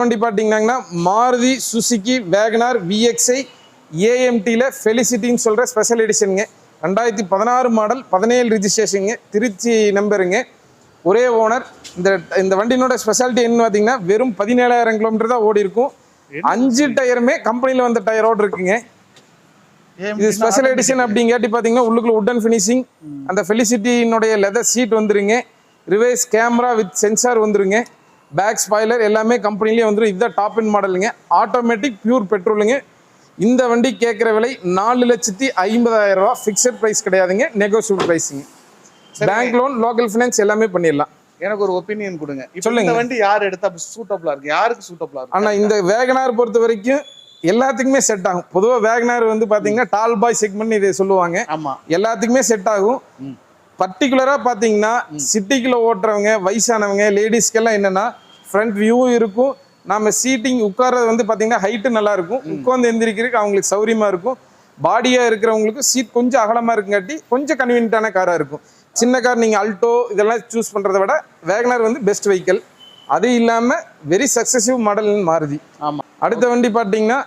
வண்டி பார்த்தீங்கன்னா Maruti Suzuki Wagon R VXi ஏஎம்டியில் ஃபெலிசிட்டின்னு சொல்கிற ஸ்பெஷல் எடிஷனுங்க. 2016 மாடல், 17 ரிஜிஸ்ட்ரேஷனுங்க, திருச்சி நம்பருங்க, ஒரே ஓனர். இந்த வண்டியினோட ஸ்பெஷாலிட்டி என்னன்னு பார்த்தீங்கன்னா வெறும் 17,000 கிலோமீட்டர் தான் ஓடி இருக்கும். 5 டயருமே கம்பெனியில் வந்த டயரோடு இருக்குங்க. இது ஸ்பெஷல் எடிஷன் அப்படிங்காட்டி பார்த்தீங்கன்னா உள்ளுக்குள்ள உட்டன் ஃபினிஷிங், அந்த ஃபெலிசிட்டியினுடைய லெதர் சீட் வந்துருங்க, ரிவர்ஸ் கேமரா வித் சென்சார் வந்துருங்க, பேக் ஸ்பாய்லர் எல்லாமே கம்பெனிலேயே வந்துடும். இதுதான் டாப் அண்ட் மாடலுங்க, ஆட்டோமேட்டிக் பியூர் பெட்ரோலுங்க. இந்த வண்டி கேட்குற விலை 4,50,000 ரூபா. ஃபிக்ஸட் ப்ரைஸ் கிடையாதுங்க, நெகோசியபிள் ப்ரைஸுங்க. பேங்க் லோன், லோக்கல் ஃபினான்ஸ் எல்லாமே பண்ணிடலாம். எனக்கு ஒரு ஒப்பீனியன் கொடுங்க. சொல்லுங்க, இந்த வண்டி யார் எடுத்தா சூட்டபிளா இருக்கு, யாருக்கு சூட்டபிளா இருக்கு? ஆனால் இந்த வேகனார் பொறுத்த வரைக்கும் எல்லாத்துக்குமே செட் ஆகும். பொதுவாக வேகனார் வந்து பார்த்தீங்கன்னா டால் பாய் செக்மெண்ட் இதை சொல்லுவாங்க. ஆமா, எல்லாத்துக்குமே செட் ஆகும். பர்டிகுலராக பார்த்தீங்கன்னா சிட்டிக்குள்ளே ஓட்டுறவங்க, வயசானவங்க, லேடிஸ்க்கெல்லாம் என்னென்னா ஃப்ரண்ட் வியூ இருக்கும். நம்ம சீட்டிங் உட்கார்றது வந்து பார்த்தீங்கன்னா ஹைட்டு நல்லா இருக்கும், உட்காந்து எந்திரிக்கிறதுக்கு அவங்களுக்கு சௌரியமாக இருக்கும். பாடியாக இருக்கிறவங்களுக்கு சீட் கொஞ்சம் அகலமாக இருக்குங்காட்டி கொஞ்சம் கன்வீனியன்ட்டான காராக இருக்கும். சின்ன கார் நீங்கள் அல்டோ இதெல்லாம் சூஸ் பண்ணுறத விட வேகனார் வந்து பெஸ்ட் வெஹிக்கிள். அது இல்லாமல் வெரி சக்ஸசிவ் மாடல்னு மாறுதி. ஆமாம். அடுத்த வண்டி பார்த்தீங்கன்னா